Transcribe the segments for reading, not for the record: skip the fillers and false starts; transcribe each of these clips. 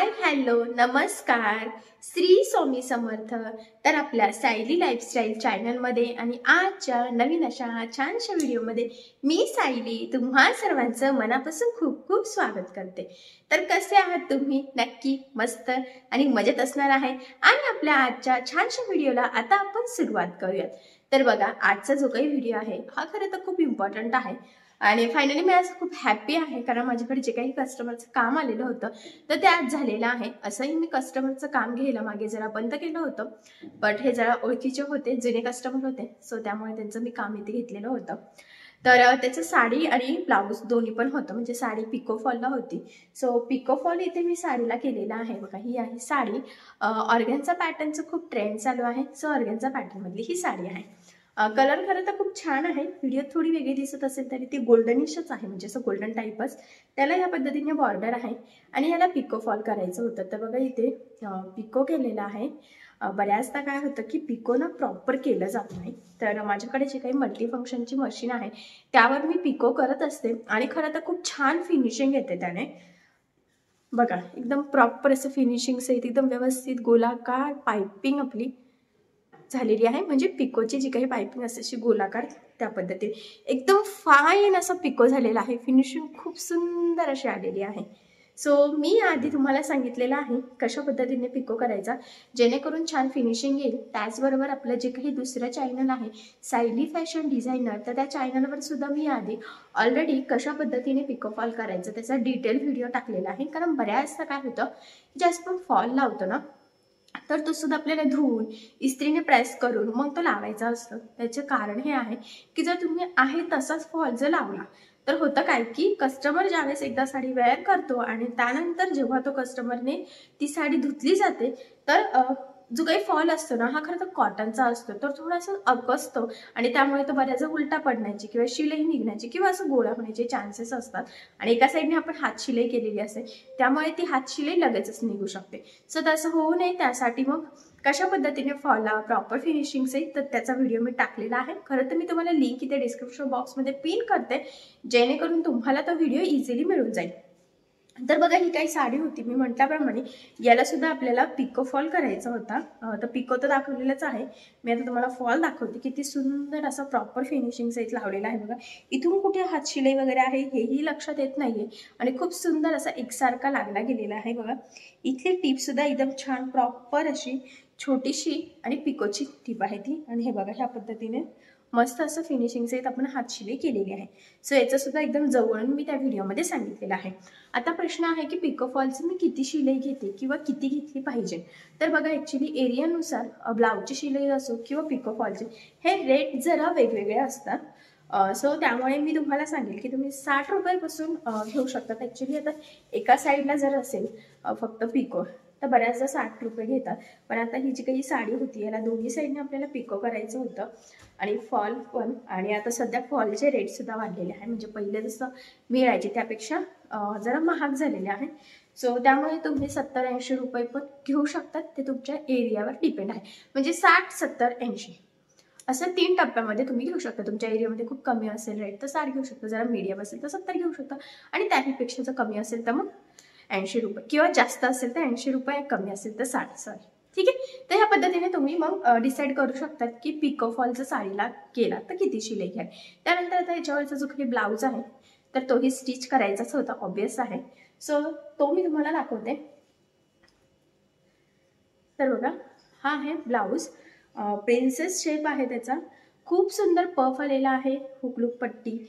Hi hello नमस्कार श्री स्वामी समर्थ। तर आपल्या सायली लाईफस्टाईल चॅनलमध्ये आणि आजच्या नवीन अशा छानशा व्हिडिओमध्ये मी सायली तुम्हा सर्वांचं मनापासून खूप खूप स्वागत करते। तर कसे आहात तुम्ही? नक्की मस्त आणि मजेत असणार आहे। आणि आपल्या आजच्या छानशा व्हिडिओला आता आपण सुरुवात करूयात। तर बघा, आजचा जो काही व्हिडिओ आहे हा खरं तर खूप इम्पॉर्टंट आहे आणि फायनली मी आज खूप हॅपी आहे, कारण माझ्याकडे जे काही कस्टमरचं काम आलेलं होतं तर ते आज झालेलं आहे। असंही मी कस्टमरचं काम घ्यायला मागे जरा बंद केलं होतं, बट हे जरा ओळखीचे होते, जुने कस्टमर होते, सो त्यामुळे त्यांचं मी काम इथे घेतलेलं होतं। तर त्याचं साडी आणि ब्लाऊज दोन्ही पण होतं, म्हणजे साडी पिको फॉलला होती। सो पिको फॉल इथे मी साडीला केलेला आहे। बघा, ही आहे साडी। ऑर्गन्झा पॅटर्नचं खूप ट्रेंड चालू आहे, सो ऑर्गन्झा पॅटर्न मधली ही साडी आहे। कलर खरं तर खूप छान आहे। व्हिडिओ थोडी वेगळी दिसत असेल तरी ती गोल्डनिशच आहे, म्हणजे असं गोल्डन टाईपच। त्याला या पद्धतीने बॉर्डर आहे आणि याला पिको फॉल करायचं होतं। तर बघा, इथे पिको केलेला आहे। बऱ्याचदा काय होतं की पिको ना प्रॉपर केलं जात नाही, तर माझ्याकडे जे काही मल्टी फंक्शनची मशीन आहे त्यावर मी पिको करत असते आणि खरं तर खूप छान फिनिशिंग येते त्याने। बघा, एकदम प्रॉपर असं फिनिशिंग सहित एकदम व्यवस्थित गोलाकार पाइपिंग आपली झालेली आहे, म्हणजे पिकोची जी काही पाइपिंग असते अशी गोलाकार त्या पद्धतीने एकदम फाईन असं पिको झालेला आहे। फिनिशिंग खूप सुंदर अशी आलेली आहे। सो मी आधी तुम्हाला सांगितलेलं आहे कशा पद्धतीने पिको करायचा जेणेकरून छान फिनिशिंग येईल। त्याचबरोबर आपलं जे काही दुसरं चॅनल आहे सायली फॅशन डिझायनर, तर त्या चॅनलवर सुद्धा मी आधी ऑलरेडी कशा पद्धतीने पिको फॉल करायचं त्याचा डिटेल व्हिडिओ टाकलेला आहे। कारण बऱ्याचदा काय होतं, जास्त फॉल लावतो ना तर तो सुद्धा आपल्याला धुवून इस्त्रीने प्रेस करून मग तो लावायचा असतो। त्याचे कारण हे आहे की जर तुम्ही आहे तसाच फॉल जर लावला तर होतं काय की कस्टमर ज्यावेळेस एकदा साडी वेअर करतो आणि त्यानंतर जेव्हा तो कस्टमरने ती साडी धुतली जाते तर जो काही फॉल असतो ना हा खरं तर कॉटनचा असतो, तर थोडासा अकसतो आणि त्यामुळे तो बऱ्याच उलटा पडण्याची किंवा शिलाई निघण्याची किंवा असं गोळा होण्याचे चान्सेस असतात। आणि एका साईडने आपण हात शिलाई केलेली असते त्यामुळे ती हात शिलाई लगेचच निघू शकते। सो तसं होऊ नये त्यासाठी मग कशा पद्धतीने फॉलला प्रॉपर फिनिशिंग सहित तर त्याचा व्हिडिओ मी टाकलेला आहे। खरं तर मी तुम्हाला लिंक इथे डिस्क्रिप्शन बॉक्समध्ये पिन करते जेणेकरून तुम्हाला तो व्हिडिओ इझिली मिळून जाईल। तर बघा, ही काही साडी होती, मी म्हटल्याप्रमाणे याला सुद्धा आपल्याला पिको फॉल करायचा होता। तर पिको तर दाखवलेलंच आहे, मी आता तुम्हाला फॉल दाखवते। किती सुंदर असं प्रॉपर फिनिशिंग सहित लावलेला आहे। बघा, इथून कुठे हात शिलाई वगैरे आहे हेही लक्षात येत नाहीये आणि खूप सुंदर असा एकसारखा लागला गेलेला आहे। बघा, इथली टीप सुद्धा एकदम छान प्रॉपर अशी छोटीशी आणि पिकोची टीप आहे ती। आणि हे बघा, ह्या पद्धतीने मस्त असं फिनिशिंग सहित आपण हात शिलाई केलेली आहे। सो याचं सुद्धा एकदम जवळून मी त्या व्हिडिओमध्ये सांगितलेलं आहे। आता प्रश्न आहे की पिको फॉलची मी किती शिलाई घेते किंवा किती घेतली पाहिजे। तर बघा, ॲक्च्युली एरियानुसार ब्लाऊजची शिलाई असो किंवा पिको फॉलची हे रेट जरा वेगवेगळे असतात। सो त्यामुळे मी तुम्हाला सांगेल की तुम्ही 60 रुपयापासून घेऊ शकता। ॲक्च्युली आता एका साईडला जर असेल फक्त पिको तर बऱ्याचदा 60 रुपये घेतात, पण आता ही जी काही साडी होती याला दोन्ही साईडने आपल्याला पिको करायचं होतं आणि फॉल पण। आणि आता सध्या फॉलचे रेट सुद्धा वाढलेले आहे, म्हणजे पहिले जसं मिळायचे त्यापेक्षा जरा महाग झालेले आहे। सो त्यामुळे तुम्ही 70-80 रुपये पण घेऊ शकतात, ते तुमच्या एरियावर डिपेंड आहे। म्हणजे 60, 70, 80 असं 3 टप्प्यामध्ये तुम्ही घेऊ शकता। तुमच्या एरियामध्ये खूप कमी असेल रेट तर 60 घेऊ शकता, जरा मीडियम असेल तर 70 घेऊ शकता आणि त्याहीपेक्षा जर कमी असेल तर मग 80 रुपये किंवा जास्त असेल तर 80 रुपये, कमी असेल तर 60, सॉरी, ठीक आहे। तर ह्या पद्धतीने तुम्ही मग डिसाईड करू शकतात की पिको फॉल जर साडीला केला तर किती शिलाई घ्याल। त्यानंतर आता याच्यावरचा जो काही ब्लाऊज आहे तर तोही स्टिच करायचाच होता, ऑब्वियस आहे। सो तो मी तुम्हाला दाखवते। तर बघा, हा आहे ब्लाऊज, प्रिन्सेस शेप आहे त्याचा, खूप सुंदर पफ आलेला आहे, हुकलूक पट्टी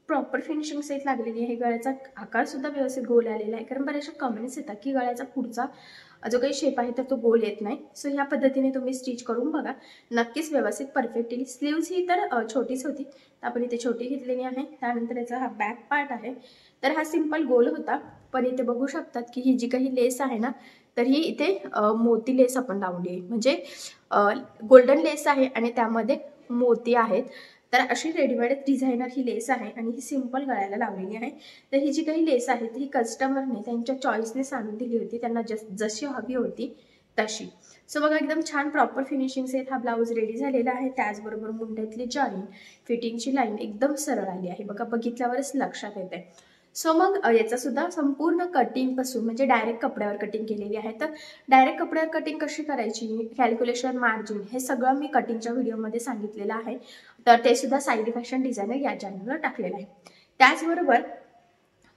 प्रॉपर फिनिशिंग सहित लागलेली आहे। गळ्याचा आकार सुद्धा व्यवस्थित गोल आलेला आहे, कारण बऱ्याचशा कमेंट्स येतात की गळ्याचा पुढचा जो काही शेप आहे तर तो गोल येत नाही। सो ह्या पद्धतीने तुम्ही स्टिच करून बघा, नक्कीच व्यवस्थित परफेक्टली। स्लीव्स ही तर छोटीच होती तर आपण इथे छोटी घेतलेली आहे। त्यानंतर याचा हा बॅक पार्ट आहे, तर हा सिंपल गोल होता, पण इथे बघू शकतात की ही जी काही लेस आहे ना तर ही इथे मोती लेस आपण लावली आहे, म्हणजे गोल्डन लेस आहे आणि त्यामध्ये मोती आहेत। तर अशी रेडीमेड डिझायनर ही लेस आहे आणि ही सिंपल गळ्याला लावलेली आहे। तर ही जी काही लेस आहे ही कस्टमरने त्यांच्या चॉईसने सांगून दिली होती, त्यांना जशी हवी होती तशी। सो बघा, एकदम छान प्रॉपर फिनिशिंग सहित हा ब्लाऊज रेडी झालेला आहे। त्याचबरोबर मुंड्यातली जॉईन फिटिंगची लाईन एकदम सरळ आली आहे, बघा बघितल्यावरच लक्षात येते। सो मग याचा सुद्धा संपूर्ण कटिंग पासून म्हणजे डायरेक्ट कपड्यावर कटिंग केलेली आहे. तर डायरेक्ट कपड्यावर कटिंग कशी करायची, कॅल्क्युलेशन, मार्जिन हे सगळं मी कटिंगच्या व्हिडिओमध्ये सांगितलेलं आहे. तर ते सुद्धा सायली फॅशन डिझायनर या चॅनलवर टाकलेलं आहे. त्याचबरोबर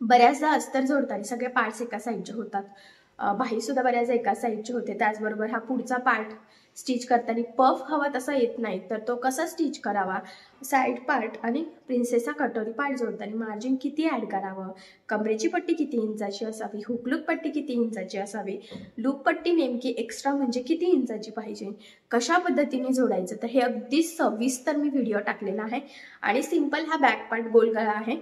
बऱ्याचदा अस्तर जोडताना सगळे पार्ट्स एका साईडचे होतात, बाही सुद्धा बऱ्याचदा एका साईडचे होते. त्याचबरोबर हा पुढचा पार्ट स्टिच करताना पफ हवा तसा येत नाही, तर तो कसा स्टिच करावा, साईड पार्ट आणि प्रिन्सेसा कटोरी पार्ट जोडताना मार्जिन किती ॲड करावं, कमरेची पट्टी किती इंचाची असावी, हुकलूक पट्टी किती इंचाची असावी, लूप पट्टी नेमकी एक्स्ट्रा म्हणजे किती इंचाची पाहिजे, कशा पद्धतीने जोडायचं, तर हे अगदी सविस्तर मी व्हिडिओ टाकलेला आहे. आणि सिंपल हा बॅक पार्ट गोल गळा आहे.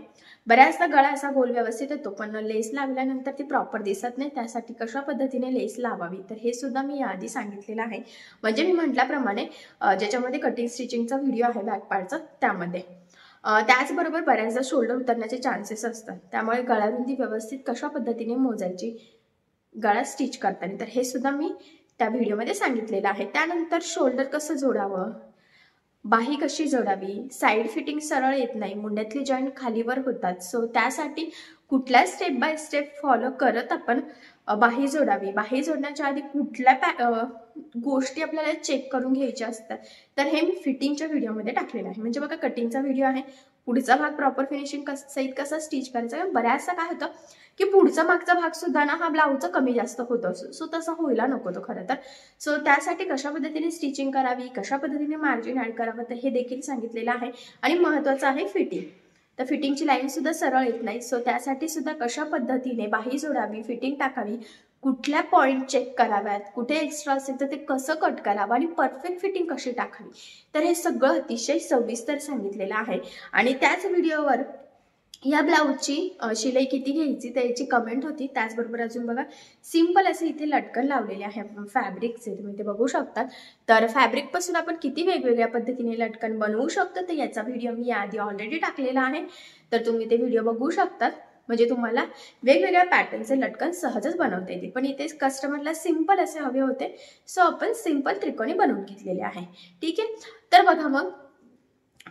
बऱ्याचदा गळा असा गोल व्यवस्थित येतो, पण लेस लावल्यानंतर ती प्रॉपर दिसत नाही. त्यासाठी कशा पद्धतीने लेस लावावी तर हे सुद्धा मी याआधी सांगितलेलं आहे. म्हणजे मी म्हटल्याप्रमाणे ज्याच्यामध्ये कटिंग स्टिचिंगचा व्हिडिओ आहे बॅक पार्टचा त्यामध्ये. त्याचबरोबर बऱ्याचदा शोल्डर उतरण्याचे चान्सेस असतात, त्यामुळे गळा रुंदी व्यवस्थित कशा पद्धतीने मोजायची गळा स्टिच करताना तर हे सुद्धा मी त्या व्हिडिओमध्ये सांगितलेलं आहे. त्यानंतर शोल्डर कसं जोडावं, बाही कशी जोडावी, साईड फिटिंग सरळ येत नाही, मुंड्यातले जॉईंट खालीवर होतात. सो त्यासाठी कुठल्या स्टेप बाय स्टेप फॉलो करत आपण बाही जोडावी, बाही जोडण्याच्या आधी कुठल्या गोष्टी आपल्याला चेक करून घ्यायच्या असतात तर हे मी फिटिंगच्या व्हिडिओमध्ये टाकलेलं आहे. म्हणजे बघा कटिंगचा व्हिडिओ आहे, पुढचा भाग प्रॉपर फिनिशिंग सहित कसा स्टिच करायचा. बऱ्याचदा काय होतं की पुढचा मागचा भाग सुद्धा ना हा ब्लाऊजचा कमी जास्त होत असतो, सो तसं व्हायला नको तो खरं तर. सो त्यासाठी कशा पद्धतीने स्टिचिंग करावी, कशा पद्धतीने मार्जिन ॲड करावं तर हे देखील सांगितलेलं आहे. आणि महत्त्वाचं आहे फिटिंग, तर फिटिंगची लाईन सुद्धा सरळ येत नाही. सो त्यासाठी सुद्धा कशा पद्धतीने बाही जोडावी, फिटिंग टाकावी, कुठल्या पॉईंट चेक कराव्यात, कुठे एक्स्ट्रा असेल तर ते कसं कट करावं आणि परफेक्ट फिटिंग कशी टाकावी तर हे सगळं अतिशय सविस्तर सांगितलेलं आहे. आणि त्याच व्हिडिओवर या ब्लाऊजची शिलाई किती घ्यायची त्याची कमेंट होती. त्याचबरोबर अजून बघा सिंपल असे इथे लटकन लावलेले आहे फॅब्रिकचे, तुम्ही ते बघू शकतात. तर फॅब्रिकपासून आपण किती वेगवेगळ्या पद्धतीने लटकन बनवू शकतो तर याचा व्हिडिओ मी याआधी ऑलरेडी टाकलेला आहे, तर तुम्ही ते व्हिडिओ बघू शकतात. म्हणजे तुम्हाला वेगवेगळ्या पॅटर्नचे लटकन सहजच बनवता येतील. पण इथे कस्टमरला सिंपल असे हवे होते, सो आपण सिंपल त्रिकोणी बनवून घेतलेले आहे. ठीक आहे, तर बघा मग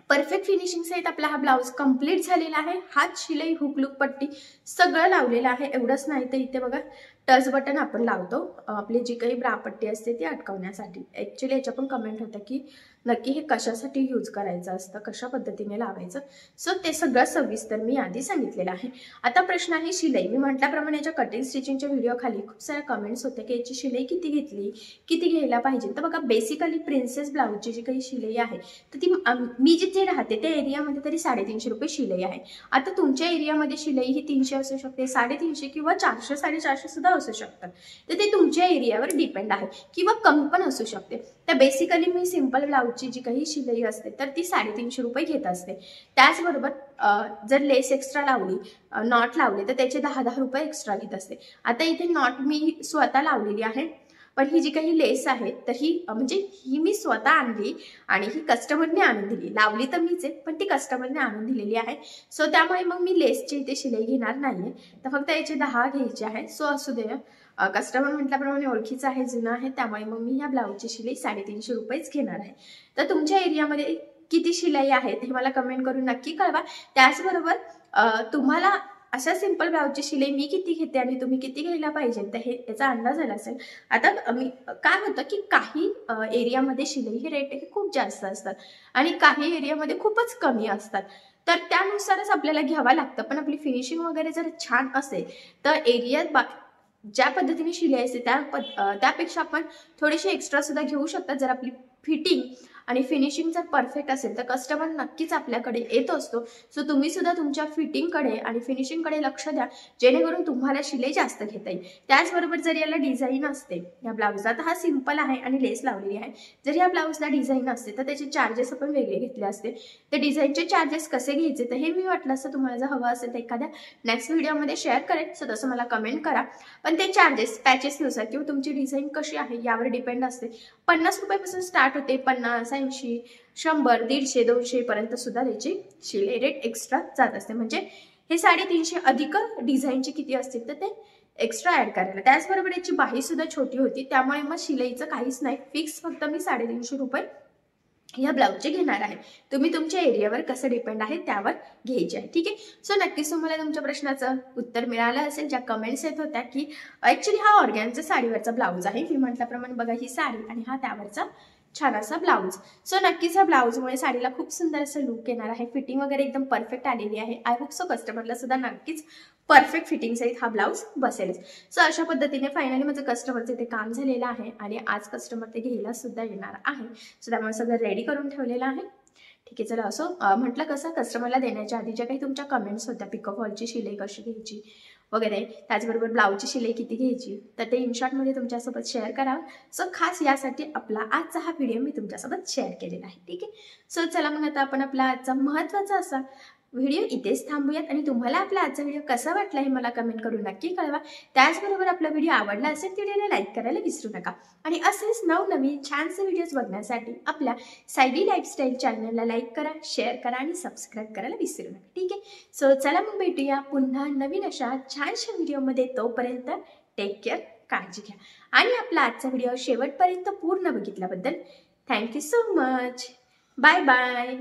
परफेक्ट फिनिशिंग सहित आपला हा ब्लाऊज कंप्लीट झालेला आहे. हात, शिलाई, हुक, लूक, पट्टी सगळं लावलेलं आहे. एवढंच नाही तर इथे बघा टच बटन आपण लावतो आपली जी काही ब्रा पट्टी असते ती अटकवण्यासाठी. ॲक्च्युली याच्या पण कमेंट होतं की नक्की हे कशासाठी यूज करायचं असतं, कशा पद्धतीने लावायचं. सो ते सगळं सविस्तर मी आधी सांगितलेलं आहे. आता प्रश्न आहे शिलाई. मी म्हटल्याप्रमाणे याच्या कटिंग स्टिचिंगच्या व्हिडिओ खाली खूप साऱ्या कमेंट्स होत्या की याची शिलाई किती घेतली, किती घ्यायला पाहिजे. तर बघा बेसिकली प्रिन्सेस ब्लाऊजची जी काही शिलाई आहे तर ती मी जिथे राहते त्या एरियामध्ये तरी 350 रुपये शिलाई आहे. आता तुमच्या एरियामध्ये शिलाई ही 300 असू शकते, 350 किंवा 400, 450 सुद्धा असू शकतात. तर ते तुमच्या एरियावर डिपेंड आहे किंवा कमी पण असू शकते. तर बेसिकली मी सिंपल ब्लाऊजची जी काही शिलाई असते तर ती 350 रुपये घेत असते. त्याचबरोबर जर लेस एक्स्ट्रा लावली, नॉट लावले तर त्याचे 10-10 रुपये एक्स्ट्रा घेत असते. आता इथे नॉट मी स्वतः लावलेली आहे, पण ही जी काही लेस आहे तर ही म्हणजे ही मी स्वतः आणली आणि ही कस्टमरने आणून दिली. लावली तर मीच आहे, पण ती कस्टमरने आणून दिलेली आहे. सो त्यामुळे मग मी लेसची इथे शिलाई घेणार नाहीये, तर फक्त याचे 10 घ्यायचे आहे. सो असू दे, कस्टमर म्हटल्याप्रमाणे ओळखीचं आहे, जुनं आहे, त्यामुळे मग मी या ब्लाऊजची शिलाई 350 रुपयेच घेणार आहे. तर तुमच्या एरियामध्ये किती शिलाई आहे हे मला कमेंट करून नक्की कळवा. त्याचबरोबर तुम्हाला अशा सिंपल ब्लाऊजची शिलाई मी किती घेते आणि तुम्ही किती घ्यायला पाहिजे तर हे याचा अंदाज आला असेल. आता मी काय होतं की काही एरियामध्ये शिलाई हे रेट हे खूप जास्त असतात आणि काही एरियामध्ये खूपच कमी असतात, तर त्यानुसारच आपल्याला घ्यावं लागतं. पण आपली फिनिशिंग वगैरे जर छान असेल तर एरियात ज्या पद्धतीने शिलाई असते त्यापेक्षा आपण थोडीशी एक्स्ट्रा सुद्धा घेऊ शकतात. जर आपली फिटिंग आणि फिनिशिंग जर परफेक्ट असेल तर कस्टमर नक्कीच आपल्याकडे येत असतो. सो तुम्ही सुद्धा तुमच्या फिटिंगकडे आणि फिनिशिंगकडे लक्ष द्या, जेणेकरून तुम्हाला शिलाई जास्त घेता येईल. त्याचबरोबर जर याला डिझाईन असते या ब्लाऊजला, तर हा सिंपल आहे आणि लेस लावलेली आहे, जर या ब्लाऊजला डिझाईन असते तर त्याचे चार्जेस आपण वेगळे घेतले असते. ते डिझाईनचे चार्जेस कसे घ्यायचे तर हे मी वाटलं असतं तुम्हाला जर हवं असेल तर एखाद्या नेक्स्ट व्हिडिओमध्ये शेअर करेन. सो तसं मला कमेंट करा. पण ते चार्जेस पॅचेसनुसार किंवा तुमची डिझाईन कशी आहे यावर डिपेंड असते. 50 रुपयापासून स्टार्ट होते, 50, 80, 100, 150, 200 पर्यंत सुद्धा त्याची शिलाई रेट एक्स्ट्रा जात असते. म्हणजे हे 350 अधिक डिझाईनचे किती असतील तर ते एक्स्ट्रा ऍड करायला. त्याचबरोबर याची बाही सुद्धा छोटी होती, त्यामुळे मग शिलाईचं काहीच नाही, फिक्स फक्त मी 350 रुपये या ब्लाऊजचे घेणार आहे. तुम्ही तुमच्या एरियावर कसं डिपेंड आहे त्यावर घ्यायचे आहे. ठीक आहे. सो नक्कीच तुम्हाला तुमच्या प्रश्नाचं उत्तर मिळालं असेल. ज्या कमेंट्स येत होत्या की ऍक्च्युली हा ऑर्गॅनचा साडीवरचा ब्लाऊज आहे, मी म्हटल्याप्रमाणे बघा ही साडी आणि हा त्यावरचा छान असा ब्लाऊज. सो नक्कीच ह्या ब्लाऊजमुळे साडीला खूप सुंदर असं लुक येणार आहे. फिटिंग वगैरे एकदम परफेक्ट आलेली आहे. आय होप सो कस्टमरला सुद्धा नक्कीच परफेक्ट फिटिंग सहित हा ब्लाऊज बसेलच. सो अशा पद्धतीने फायनली माझं कस्टमरचं ते काम झालेलं आहे आणि आज कस्टमर ते घ्यायला सुद्धा येणार आहे. सो त्यामुळे सगळं रेडी करून ठेवलेलं आहे. ठीक आहे. चला असो म्हटलं कसं कस्टमरला देण्याच्या आधी ज्या काही तुमच्या कमेंट्स होत्या पिकअप हॉलची शिलाई कशी घ्यायची वगैरे, त्याचबरोबर ब्लाऊजची शिलाई किती घ्यायची, तर ते इनशॉर्टमध्ये तुमच्यासोबत शेअर करावं. सो खास यासाठी आपला आजचा हा व्हिडिओ मी तुमच्यासोबत शेअर केलेला आहे. ठीक आहे. सो चला मग आता आपण आपला आजचा महत्त्वाचा असा व्हिडिओ इथेच थांबूयात आणि तुम्हाला आपला आजचा व्हिडिओ कसा वाटला हे मला कमेंट करून नक्की कळवा. त्याचबरोबर आपला व्हिडिओ आवडला असेल तर व्हिडिओला लाईक करायला विसरू नका आणि असेच नवनवीन छानसे व्हिडिओज बघण्यासाठी आपल्या सायली लाईफस्टाईल चॅनलला लाईक करा, शेअर करा आणि सबस्क्राईब करायला विसरू नका. ठीक आहे. सो चला मग भेटूया पुन्हा नवीन अशा छानशा व्हिडिओमध्ये. तोपर्यंत टेक केअर, काळजी घ्या आणि आपला आजचा व्हिडिओ शेवटपर्यंत पूर्ण बघितल्याबद्दल thank you so much. Bye bye.